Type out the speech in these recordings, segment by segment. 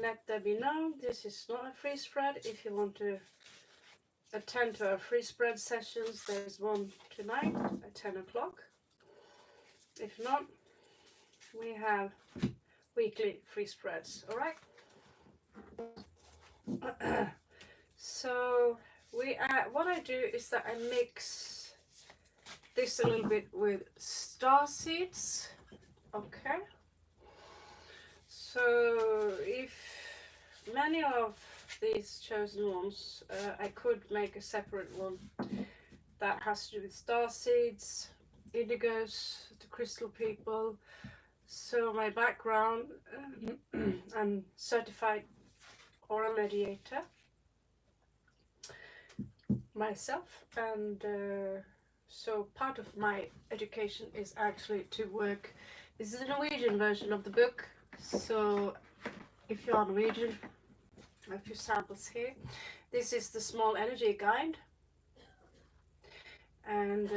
let there be known, this is not a free spread. If you want to attend to our free spread sessions, there's one tonight at 10 o'clock. If not, we have weekly free spreads, all right? So what I do is that I mix this a little bit with star seeds, okay? So if many of these chosen ones, I could make a separate one that has to do with star seeds, indigos, the crystal people. So my background, I'm certified aura mediator myself, and so part of my education is actually to work. This is a Norwegian version of the book, so if you are Norwegian, I have a few samples here. This is the small energy guide, and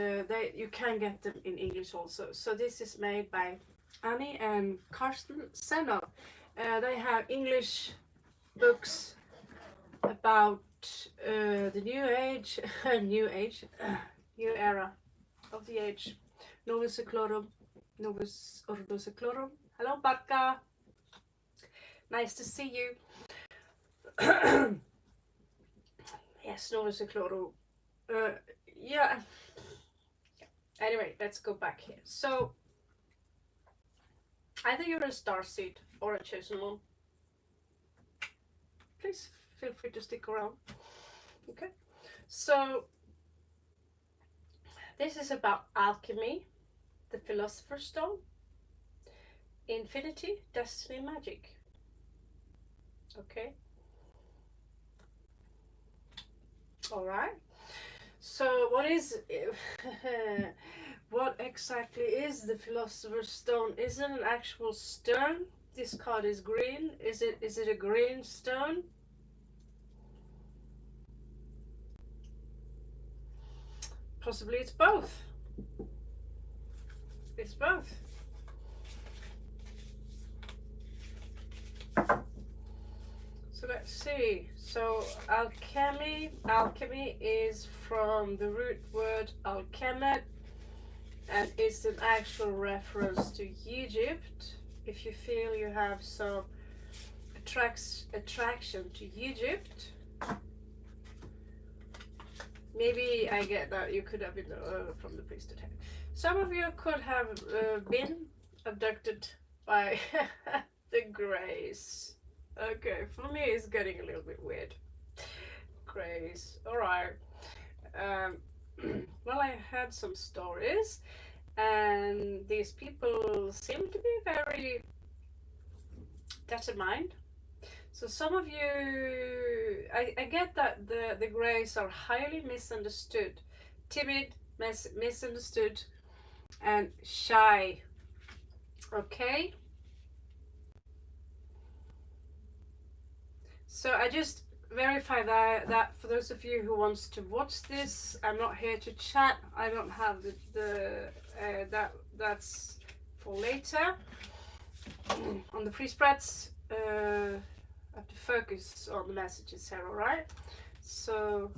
you can get them in English also. So this is made by Annie and Karsten Senner. They have English books about the new age, new era of the age. Novus Seclorum, Novus Ordo Seclorum. Hello, Barca. Nice to see you. Yes, Novus Seclorum. Yeah. Anyway, let's go back here. So, either you're a starseed or a chosen one. Please feel free to stick around. Okay, so this is about alchemy, the Philosopher's Stone, infinity, destiny, magic. Okay. All right. So what is what exactly is the Philosopher's Stone? Is it an actual stone? This card is green. Is it a green stone? Possibly it's both. It's both. So let's see. So alchemy is from the root word alchemet, and it's an actual reference to Egypt. If you feel you have some attraction to Egypt, maybe I get that you could have been from the priesthood. Some of you could have been abducted by the Greys. Okay, for me it's getting a little bit weird. Greys, alright. Well, I had some stories, and these people seem to be very determined. So some of you, I get that the Greys are highly misunderstood, timid, misunderstood, and shy. Okay. So I just verify that for those of you who wants to watch this, I'm not here to chat. I don't have that's for later. On the free spreads, I have to focus on the messages here, alright? So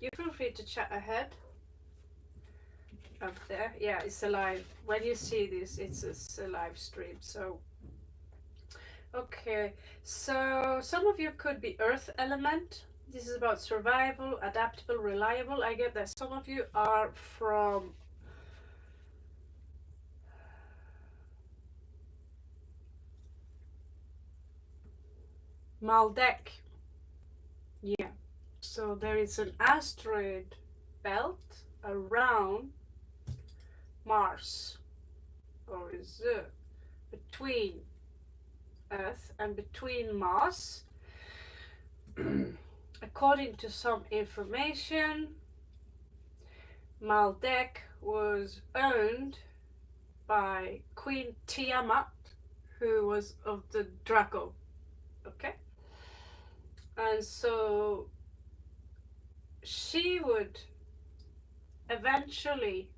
you feel free to chat ahead up there. Yeah, it's a live. When you see this, it's a live stream. So okay, so some of you could be earth element. This is about survival, adaptable, reliable. I get that some of you are from Maldek. Yeah, so there is an asteroid belt around Mars, or is it between Earth and between Mars. According to some information, Maldek was owned by Queen Tiamat, who was of the Draco. Okay, and so she would eventually,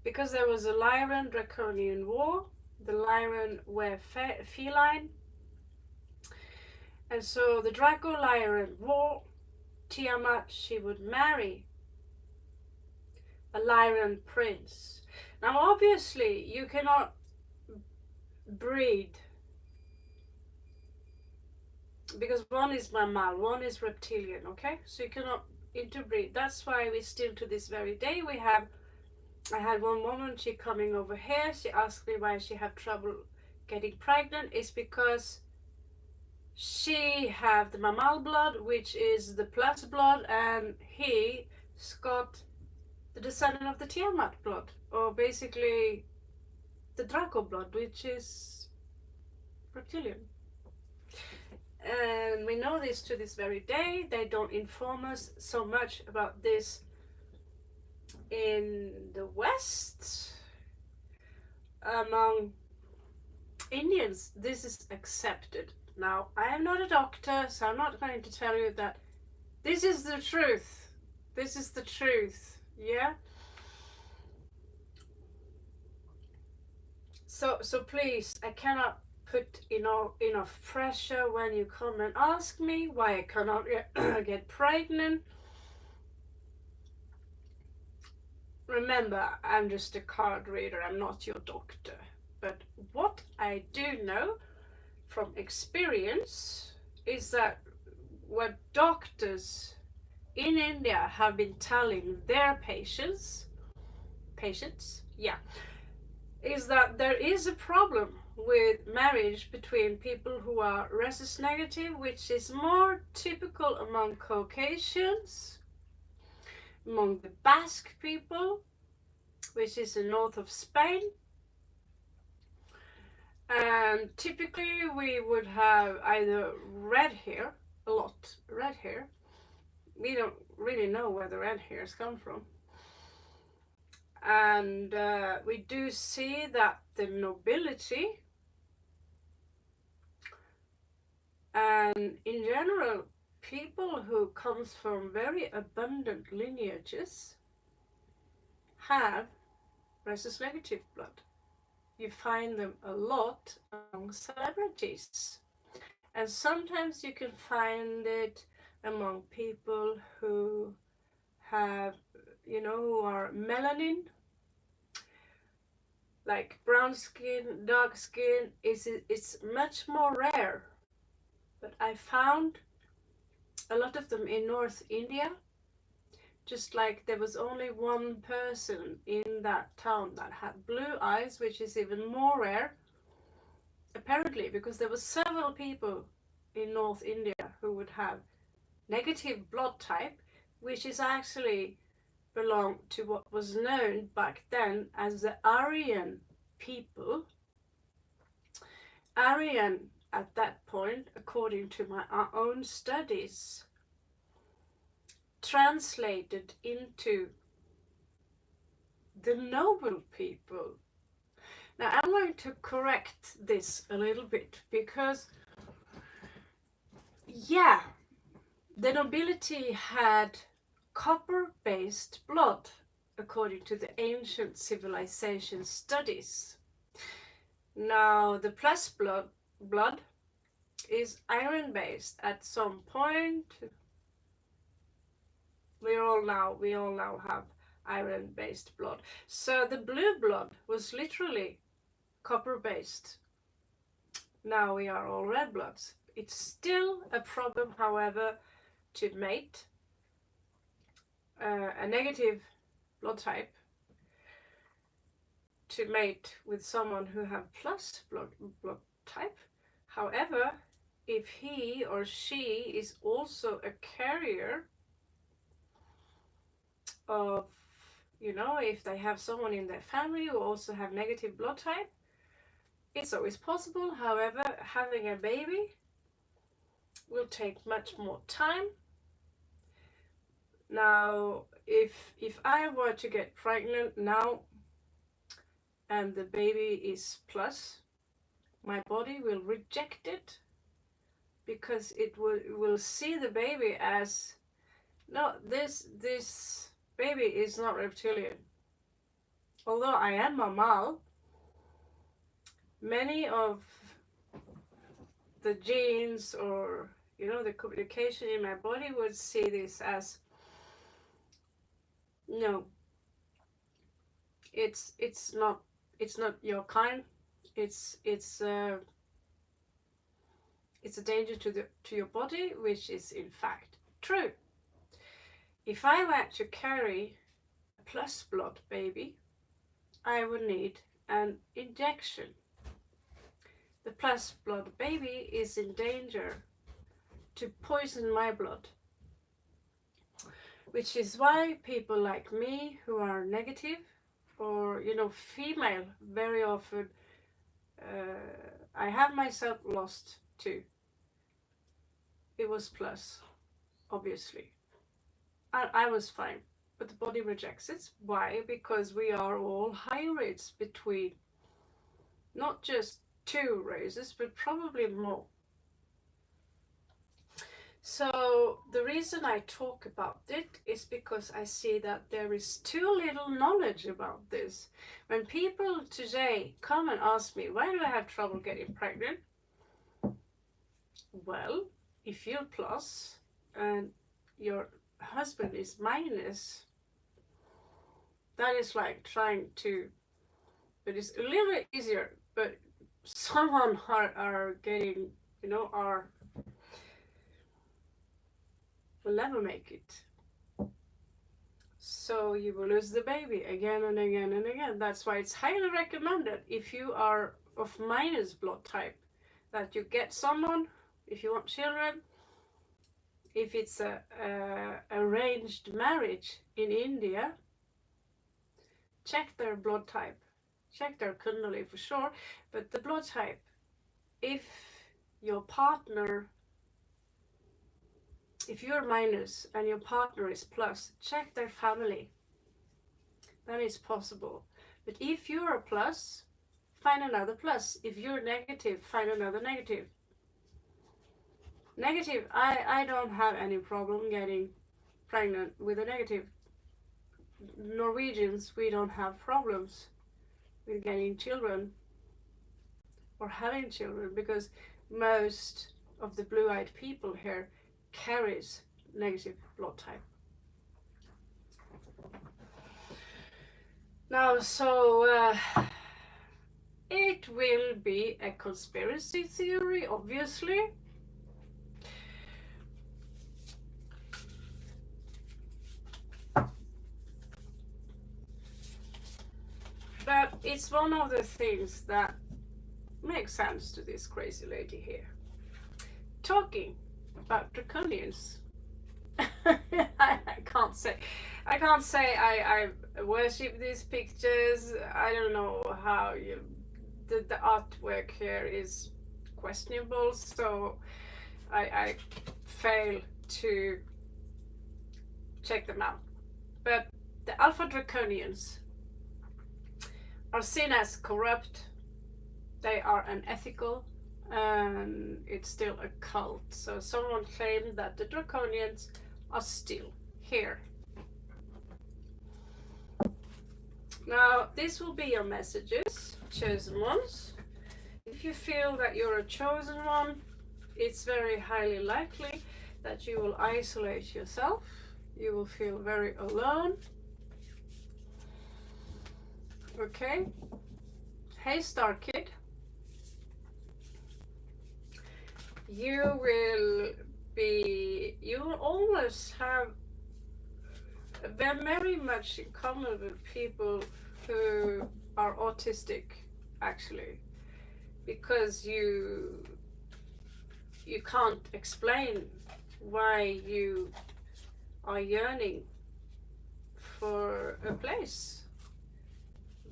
because there was a Lyran Draconian war, the Lyran were feline, And so the Draco Lyran war, Tiamat, she would marry a Lyran prince. Now obviously you cannot breed, because one is mammal, one is reptilian, okay? So you cannot interbreed. That's why we still to this very day we have, I had one woman, she coming over here, she asked me why she had trouble getting pregnant. It's because she have the mammal blood, which is the plus blood, and he's got the descendant of the Tiamat blood, or basically the Draco blood, which is reptilian. And we know this to this very day. They don't inform us so much about this in the West. Among Indians, this is accepted. Now, I am not a doctor, so I'm not going to tell you that this is the truth. This is the truth, yeah? So please, I cannot put enough pressure when you come and ask me why I cannot get pregnant. Remember, I'm just a card reader, I'm not your doctor. But what I do know from experience is that what doctors in India have been telling their patients, yeah, is that there is a problem with marriage between people who are rhesus negative, which is more typical among Caucasians, among the Basque people, which is the north of Spain. And typically we would have either red hair, a lot red hair. We don't really know where the red hairs come from. And we do see that the nobility and in general people who comes from very abundant lineages have rhesus negative blood. You find them a lot among celebrities, and sometimes you can find it among people who have, who are melanin, like brown skin, dark skin. It's much more rare, but I found a lot of them in North India. Just like there was only one person in that town that had blue eyes, which is even more rare, apparently, because there were several people in North India who would have negative blood type, which is actually belonged to what was known back then as the Aryan people. Aryan at that point, according to my own studies, translated into the noble people. Now I'm going to correct this a little bit, because yeah, the nobility had copper-based blood according to the ancient civilization studies. Now the plus blood is iron-based at some point. We all now have iron-based blood. So the blue blood was literally copper-based. Now we are all red bloods. It's still a problem, however, to mate a negative blood type, to mate with someone who have plus blood type. However, if he or she is also a carrier of, if they have someone in their family who also have negative blood type, it's always possible. However, having a baby will take much more time. Now, if I were to get pregnant now and the baby is plus, my body will reject it, because it will see the baby as, no, this baby is not reptilian. Although I am mammal, many of the genes or you know, the communication in my body would see this as, no, it's not your kind. It's a danger to your body, which is in fact true. If I were to carry a plus blood baby, I would need an injection. The plus blood baby is in danger to poison my blood, which is why people like me who are negative, or you know, female, very often, I have myself lost too. It was plus, obviously. I was fine, but the body rejects it. Why? Because we are all hybrids between not just two races, but probably more. So the reason I talk about it is because I see that there is too little knowledge about this. When people today come and ask me, why do I have trouble getting pregnant? Well, if you're plus and your husband is minus, that is like trying to, but it's a little bit easier, but someone are getting, you know, will never make it. So you will lose the baby again and again and again. That's why it's highly recommended, if you are of minus blood type, that you get someone, if you want children, if it's a arranged marriage in India, check their blood type, check their kundalini for sure, but the blood type, if your partner, if you're minus and your partner is plus, check their family. That is possible. But if you're a plus, find another plus. If you're negative, find another negative. Negative, I don't have any problem getting pregnant with a negative. Norwegians, we don't have problems with getting children or having children, because most of the blue-eyed people here carries negative blood type. Now, so it will be a conspiracy theory, obviously. But it's one of the things that makes sense to this crazy lady here. Talking about draconians. I can't say I worship these pictures. I don't know how the artwork here is questionable, so I fail to check them out. But the Alpha Draconians are seen as corrupt. They are unethical, and it's still a cult. So someone claimed that the Draconians are still here. Now, this will be your messages, chosen ones. If you feel that you're a chosen one, it's very highly likely that you will isolate yourself. You will feel very alone. Okay. Hey, Star Kid. You will almost have very much in common with people who are autistic, actually, because you can't explain why you are yearning for a place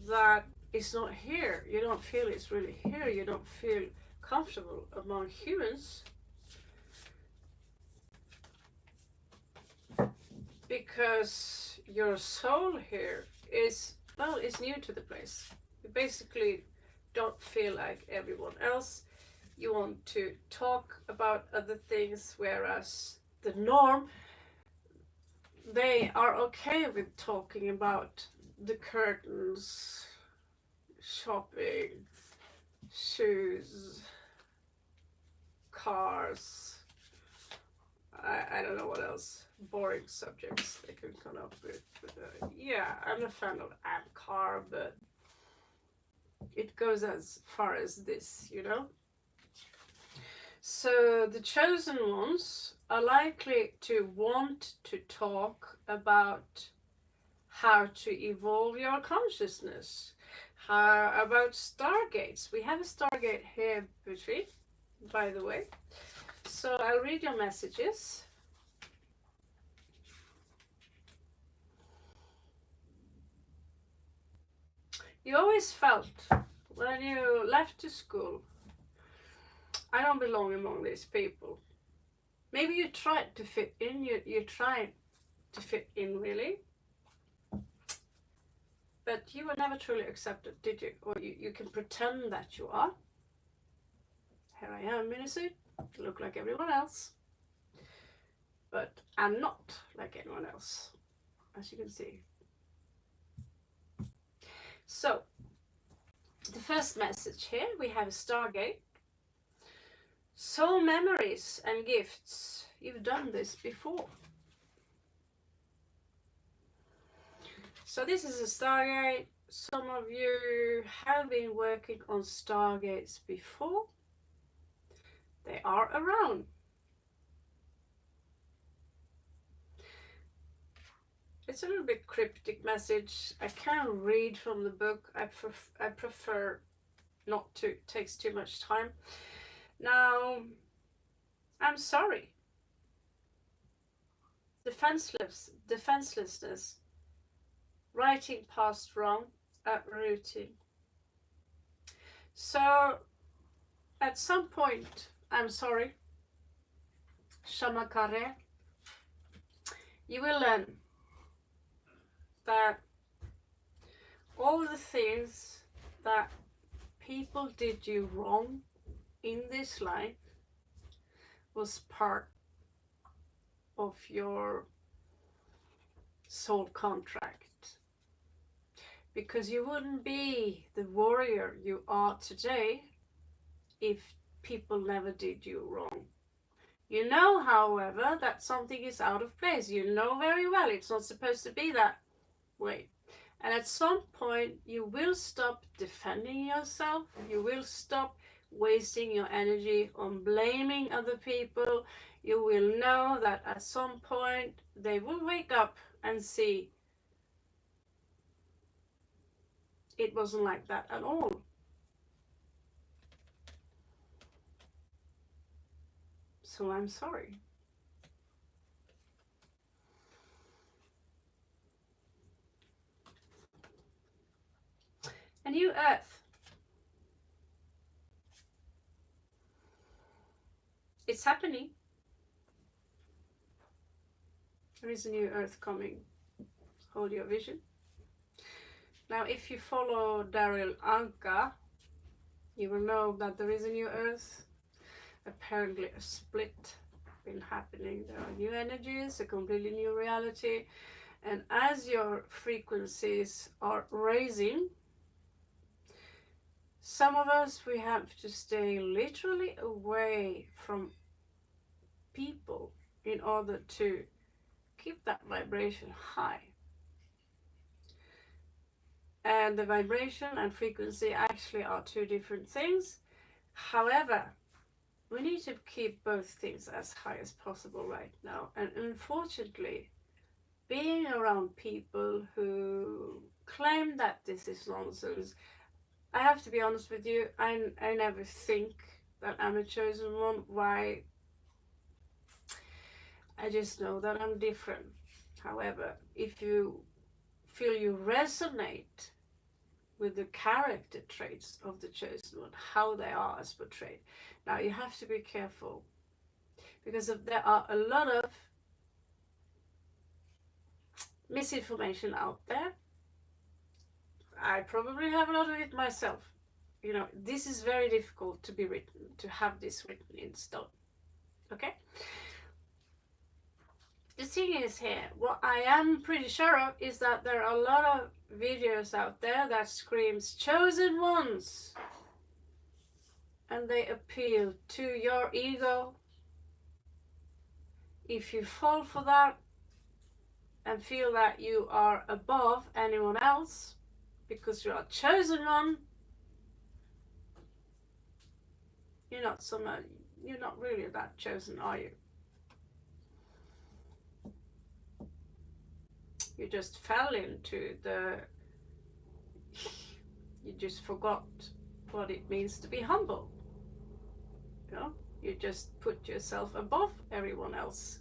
that is not here. You don't feel it's really here. You don't feel comfortable among humans, because your soul here is new to the place. You basically don't feel like everyone else. You want to talk about other things, whereas the norm, they are okay with talking about the curtains, shopping, shoes, cars, I don't know what else boring subjects they could come up with. But, yeah, I'm a fan of Amcar, but it goes as far as this, you know. So the chosen ones are likely to want to talk about how to evolve your consciousness. How about stargates? We have a stargate here, Butri, by the way. So I'll read your messages. You always felt when you left to school, I don't belong among these people. Maybe you tried to fit in, you tried to fit in really, but you were never truly accepted, did you? Or you can pretend that you are. Here I am in a suit, look like everyone else, but I'm not like anyone else, as you can see. So, the first message here, we have a stargate. Soul memories and gifts. You've done this before. So this is a stargate. Some of you have been working on stargates before. They are around. It's a little bit cryptic message. I can't read from the book. I prefer not to. It takes too much time. Now, I'm sorry. Defenselessness, writing past wrong, uprooting. So, at some point, I'm sorry, Shamakare, you will learn that all the things that people did you wrong in this life was part of your soul contract, because you wouldn't be the warrior you are today if people never did you wrong. You know, however, that something is out of place. You know very well it's not supposed to be that way. And at some point, you will stop defending yourself. You will stop wasting your energy on blaming other people. You will know that at some point, they will wake up and see it wasn't like that at all. So I'm sorry. A new earth. It's happening. There is a new earth coming. Hold your vision. Now, if you follow Daryl Anka, you will know that there is a new earth. Apparently a split been happening. There are new energies, a completely new reality. And as your frequencies are raising, some of us, we have to stay literally away from people in order to keep that vibration high. And the vibration and frequency actually are two different things. However, we need to keep both things as high as possible right now. And unfortunately, being around people who claim that this is nonsense, I have to be honest with you, I never think that I'm a chosen one. Why? I just know that I'm different. However, if you feel you resonate with the character traits of the chosen one, how they are as portrayed, now you have to be careful, because if there are a lot of misinformation out there. I probably have a lot of it myself. You know, this is very difficult to be written, to have this written in stone. Okay? The thing is here, what I am pretty sure of is that there are a lot of videos out there that screams chosen ones, and they appeal to your ego, if you fall for that and feel that you are above anyone else because you are chosen one, you're not really that chosen, are you? You just fell into you just forgot what it means to be humble. You know, you just put yourself above everyone else.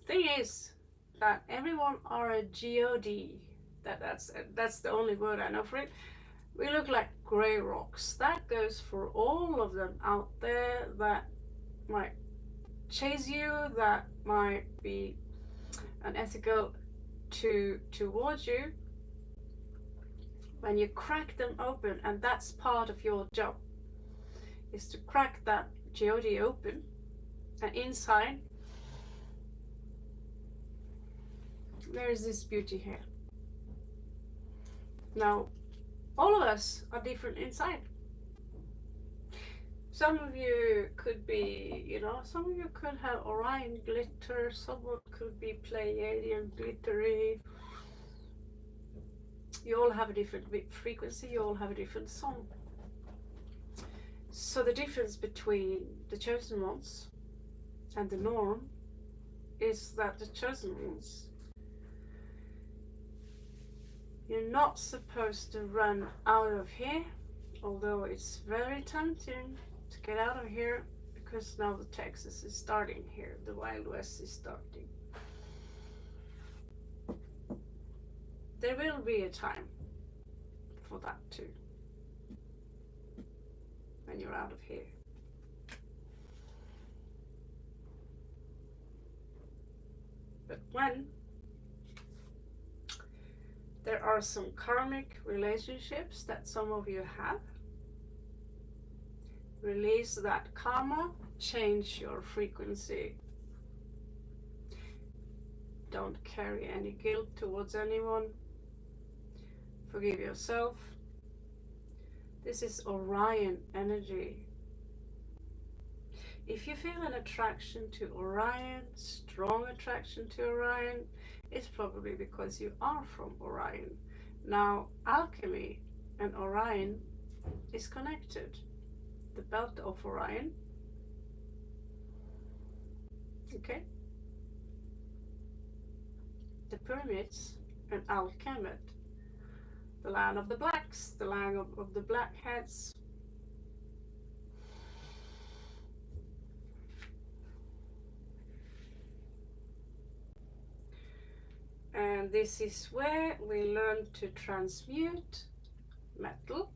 Thing is that everyone are a god. That's the only word I know for it. We look like grey rocks. That goes for all of them out there that might chase you, that might be unethical towards you. When you crack them open, and that's part of your job, is to crack that god open, and inside there is this beauty here. Now, all of us are different inside. Some of you could be, some of you could have Orion glitter, someone could be Pleiadian glittery. You all have a different frequency, you all have a different song. So the difference between the chosen ones and the norm is that the chosen ones, you're not supposed to run out of here, although it's very tempting to get out of here because now the Texas is starting here, the Wild West is starting. There will be a time for that too, when you're out of here. But when there are some karmic relationships that some of you have, release that karma, change your frequency. Don't carry any guilt towards anyone. Forgive yourself. This is Orion energy. If you feel an attraction to Orion, strong attraction to Orion, it's probably because you are from Orion. Now, alchemy and Orion is connected. The belt of Orion. Okay? The pyramids and Al-Kemet, the land of the blacks, the land of the blackheads. And this is where we learn to transmute metal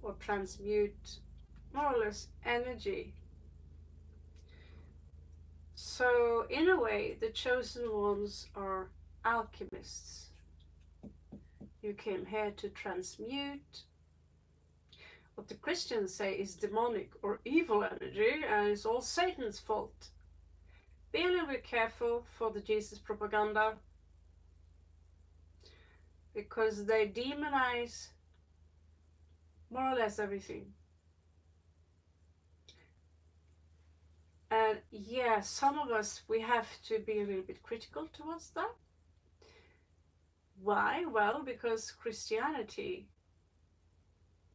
or transmute more or less energy. So in a way, the chosen ones are alchemists. You came here to transmute what the Christians say is demonic or evil energy, and it's all Satan's fault. Be a little bit careful for the Jesus propaganda, because they demonize more or less everything. And yeah, some of us, we have to be a little bit critical towards that. Why? Well, because Christianity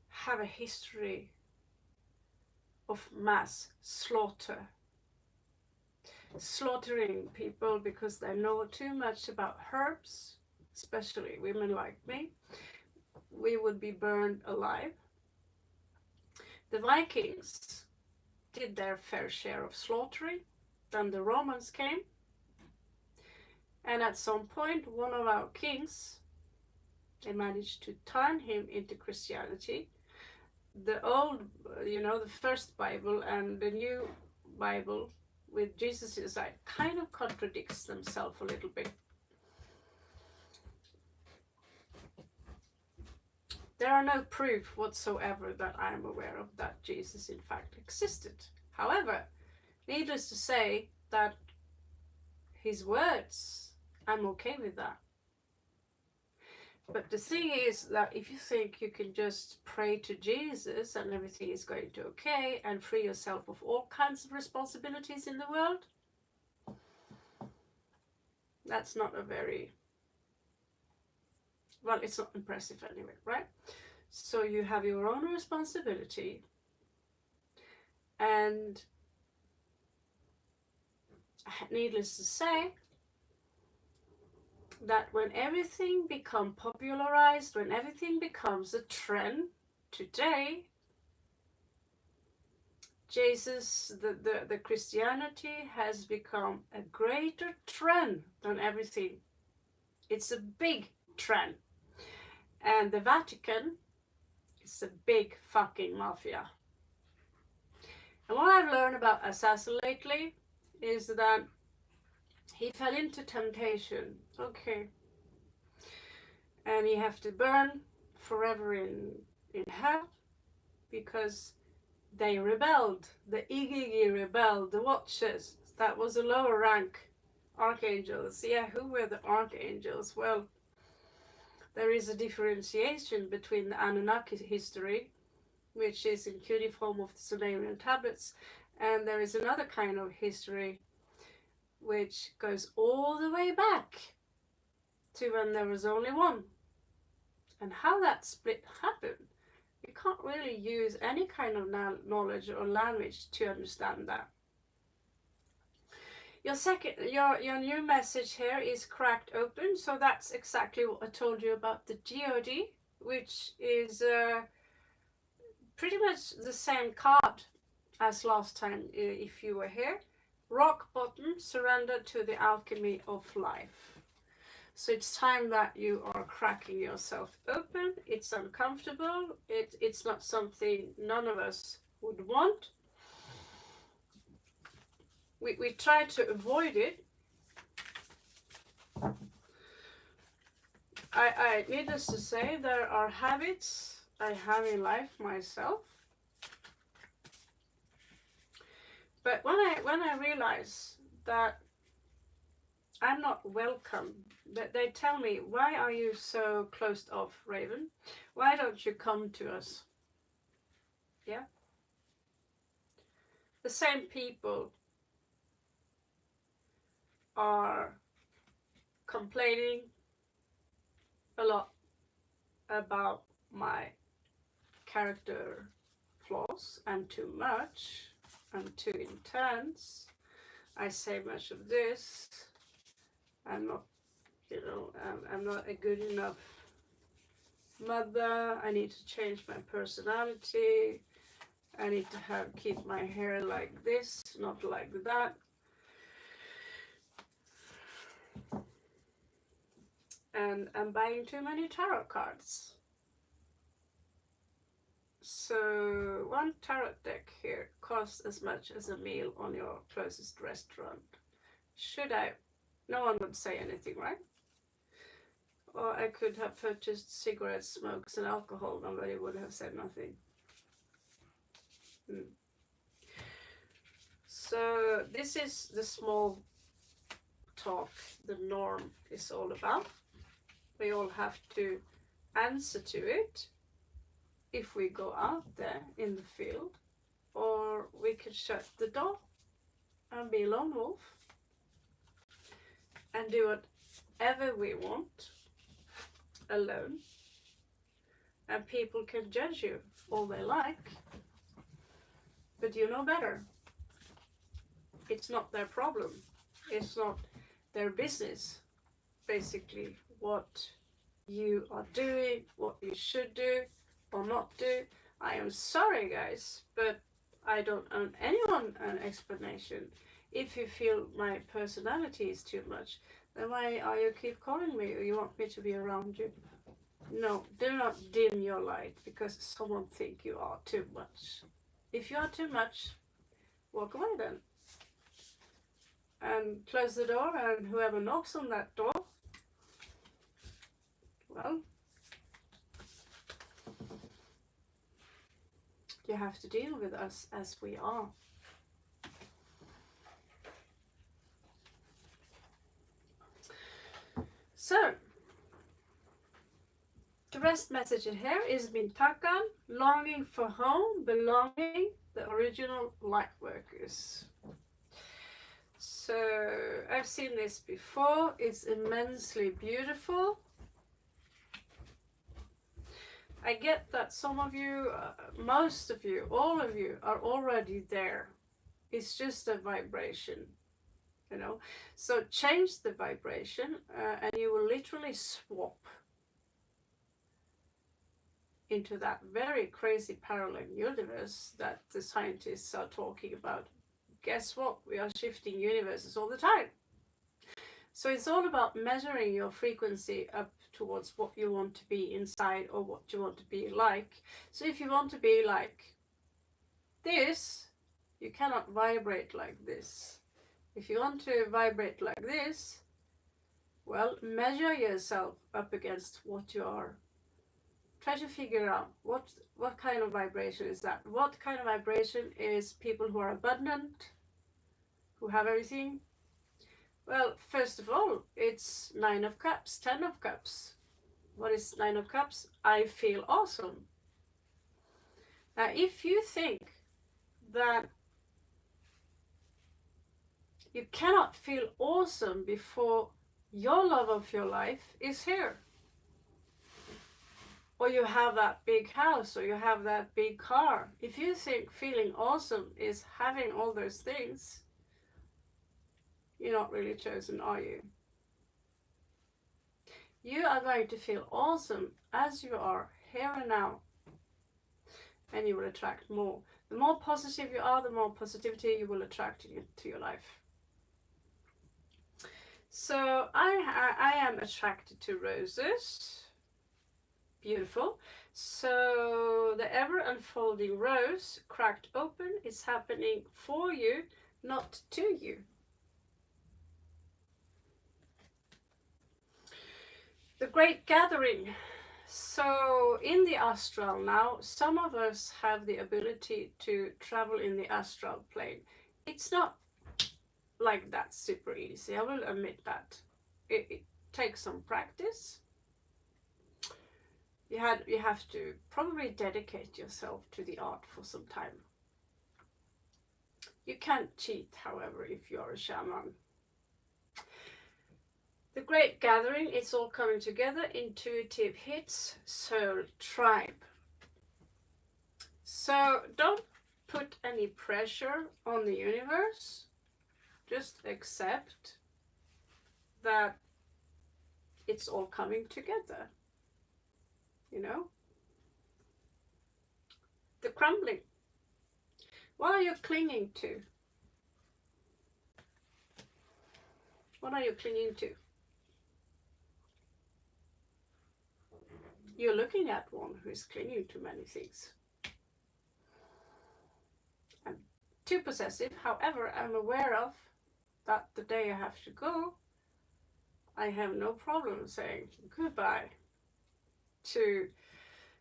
have a history of mass slaughter. Slaughtering people because they know too much about herbs, especially women like me. We would be burned alive. The Vikings did their fair share of slaughtering. Then the Romans came. And at some point, one of our kings, they managed to turn him into Christianity. The old, the first Bible and the new Bible with Jesus inside kind of contradicts themselves a little bit. There are no proof whatsoever that I'm aware of that Jesus in fact existed. However, needless to say that his words, I'm okay with that. But the thing is that if you think you can just pray to Jesus and everything is going to okay and free yourself of all kinds of responsibilities in the world, that's not a very, well, it's not impressive anyway, right? So you have your own responsibility, and needless to say, that when everything becomes popularized, when everything becomes a trend today, Jesus, the Christianity has become a greater trend than everything. It's a big trend. And the Vatican is a big fucking mafia. And what I've learned about Assassin lately is that he fell into temptation. Okay. And he have to burn forever in hell because they rebelled. The Igigi rebelled. The Watchers, that was a lower rank. Archangels. Yeah, who were the archangels? Well, there is a differentiation between the Anunnaki history, which is in cuneiform of the Sumerian tablets, and there is another kind of history which goes all the way back to when there was only one. And how that split happened, you can't really use any kind of knowledge or language to understand that. Your new message here is cracked open, so that's exactly what I told you about the GOD, which is pretty much the same card as last time if you were here. Rock bottom, surrender to the alchemy of life. So it's time that you are cracking yourself open. It's uncomfortable. It's not something none of us would want. We try to avoid it. I needless to say, there are habits I have in life myself. But when I realize that I'm not welcome, that they tell me, why are you so closed off, Raven? Why don't you come to us? Yeah? The same people are complaining a lot about my character flaws. I'm too much. I'm too intense. I say much of this. I'm not, I'm not a good enough mother. I need to change my personality. I need to keep my hair like this, not like that. And I'm buying too many tarot cards. So one tarot deck here costs as much as a meal on your closest restaurant. Should I? No one would say anything, right? Or I could have purchased cigarettes, smokes, and alcohol. Nobody would have said nothing. So this is the small talk the norm is all about. We all have to answer to it if we go out there in the field, or we could shut the door and be a lone wolf and do whatever we want alone, and people can judge you all they like, but you know better. It's not their problem. It's not their business, basically, what you are doing, what you should do or not do. I am sorry, guys, but I don't owe anyone an explanation. If you feel my personality is too much, then why are you keep calling me? Or you want me to be around you? No, do not dim your light because someone think you are too much. If you are too much, walk away then. And close the door, and whoever knocks on that door, well, you have to deal with us as we are. So, last message here is Mintakan, longing for home, belonging, the original light workers. So I've seen this before. It's immensely beautiful. I get that some of you, most of you, all of you are already there. It's just a vibration, you know. So change the vibration and you will literally swap into that very crazy parallel universe that the scientists are talking about. Guess what? We are shifting universes all the time. So it's all about measuring your frequency up towards what you want to be inside or what you want to be like. So if you want to be like this, you cannot vibrate like this. If you want to vibrate like this, well, measure yourself up against what you are. Try to figure out what kind of vibration is that. What kind of vibration is people who are abundant, who have everything? Well, first of all, it's 9 of Cups, 10 of Cups. What is 9 of Cups? I feel awesome. Now, if you think that you cannot feel awesome before your love of your life is here, or you have that big house, or you have that big car, if you think feeling awesome is having all those things, you're not really chosen, are you? You are going to feel awesome as you are here and now, and you will attract more. The more positive you are, the more positivity you will attract into your life. So I am attracted to roses. Beautiful. So the ever unfolding rose cracked open is happening for you, not to you. The great gathering. So in the astral now, some of us have the ability to travel in the astral plane. It's not like that super easy, I will admit that. It takes some practice. You have to probably dedicate yourself to the art for some time. You can't cheat, however, if you're a shaman. The great gathering, it's all coming together, intuitive hits, soul tribe. So don't put any pressure on the universe. Just accept that it's all coming together. You know? The crumbling. What are you clinging to? What are you clinging to? You're looking at one who is clinging to many things. I'm too possessive. However, I'm aware of that the day I have to go, I have no problem saying goodbye to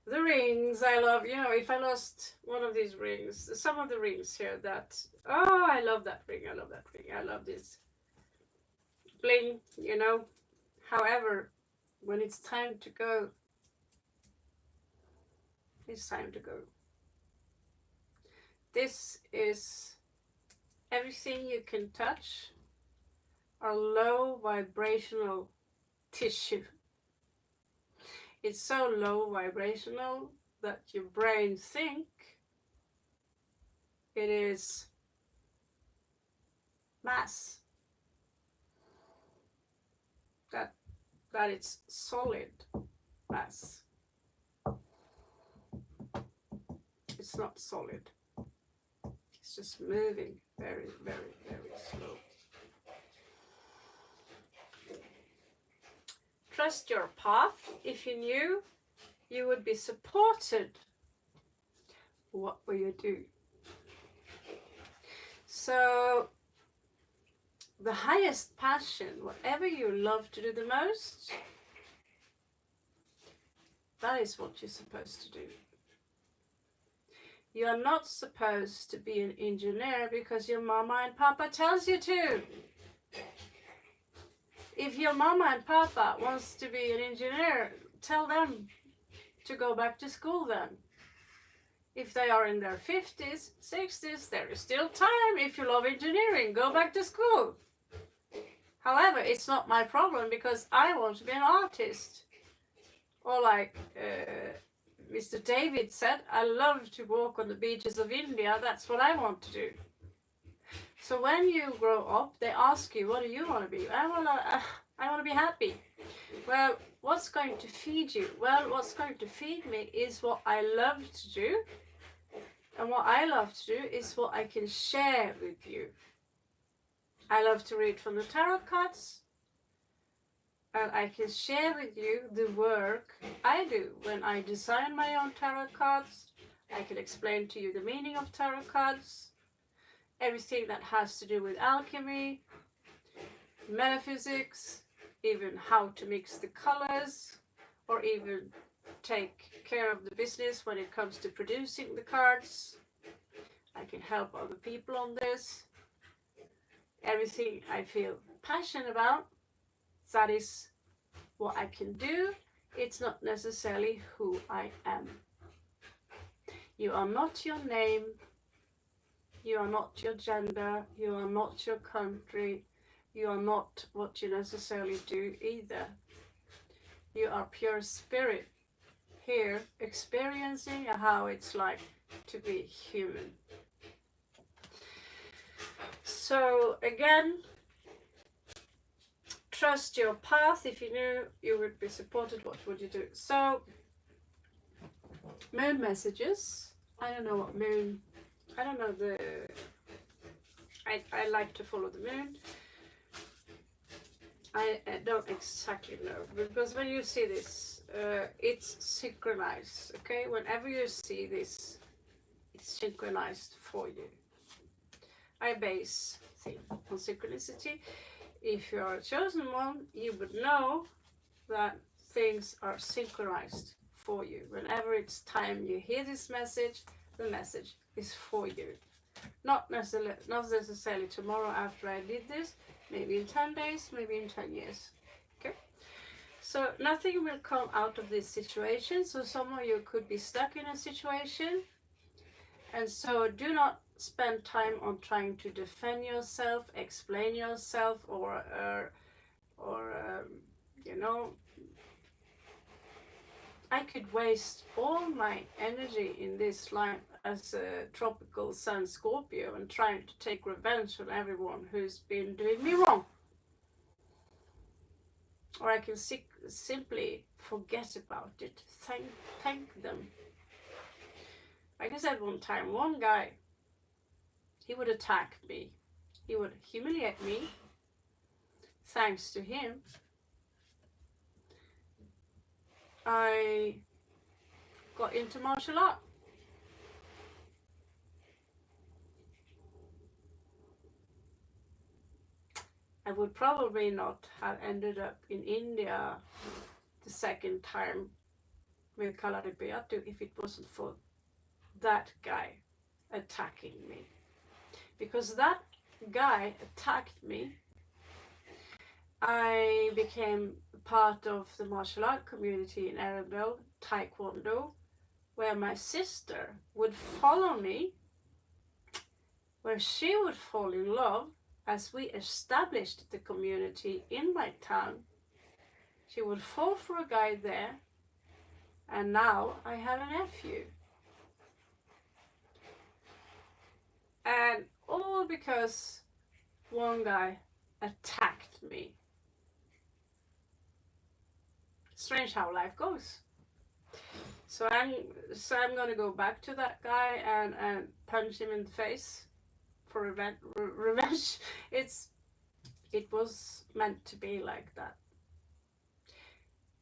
the rings I love. You know, if I lost one of these rings, some of the rings here that, oh, I love that ring, I love that ring, I love this bling, you know. However, when it's time to go, it's time to go. This is everything you can touch are low vibrational tissue. It's so low vibrational that your brain think it is mass, that it's solid mass. It's not solid. It's just moving very, very, very slow. Trust your path. If you knew you would be supported, what will you do? So the highest passion, whatever you love to do the most, that is what you're supposed to do. You are not supposed to be an engineer because your mama and papa tells you to. If your mama and papa wants to be an engineer, tell them to go back to school then. If they are in their 50s, 60s, there is still time. If you love engineering, go back to school. However, it's not my problem because I want to be an artist. Or like Mr. David said, I love to walk on the beaches of India. That's what I want to do. So when you grow up, they ask you, what do you want to be? I want to be happy. Well, what's going to feed you? Well, what's going to feed me is what I love to do. And what I love to do is what I can share with you. I love to read from the tarot cards. And I can share with you the work I do when I design my own tarot cards. I can explain to you the meaning of tarot cards. Everything that has to do with alchemy, metaphysics, even how to mix the colors, or even take care of the business when it comes to producing the cards. I can help other people on this. Everything I feel passionate about, that is what I can do. It's not necessarily who I am. You are not your name. You are not your gender. You are not your country. You are not what you necessarily do either. You are pure spirit here experiencing how it's like to be human. So again, trust your path. If you knew you would be supported, what would you do? So, moon messages. I don't know what moon. I don't know the. I like to follow the moon. I don't exactly know, because when you see this, it's synchronized. Okay, whenever you see this, it's synchronized for you. I base things on synchronicity. If you are a chosen one, you would know that things are synchronized for you. Whenever it's time you hear this message, the message is for you. Not necessarily tomorrow after I did this, maybe in 10 days, maybe in 10 years. Okay? So nothing will come out of this situation. So some of you could be stuck in a situation. And so do not spend time on trying to defend yourself, explain yourself, or you know, I could waste all my energy in this life as a tropical sun Scorpio and trying to take revenge on everyone who's been doing me wrong. Or I can simply forget about it, thank them. Like I said one time, one guy, he would attack me. He would humiliate me. Thanks to him, I got into martial art. I would probably not have ended up in India the second time with Kalari Beatu if it wasn't for that guy attacking me. Because that guy attacked me, I became part of the martial art community in Arendelle, Taekwondo, where my sister would follow me, where she would fall in love as we established the community in my town. She would fall for a guy there, and now I have a nephew. And all because one guy attacked me. Strange how life goes. So I'm gonna go back to that guy and punch him in the face for revenge. It was meant to be like that.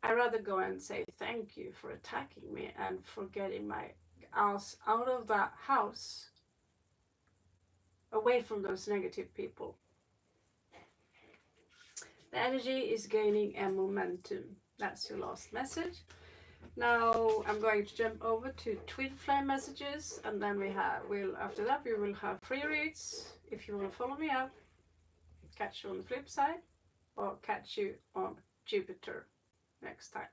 I'd rather go and say thank you for attacking me and for getting my ass out of that house, away from those negative people. The energy is gaining a momentum. That's your last message. Now I'm going to jump over to twin flame messages, and then after that we will have free reads. If you want to follow me up, catch you on the flip side, or catch you on Jupiter next time.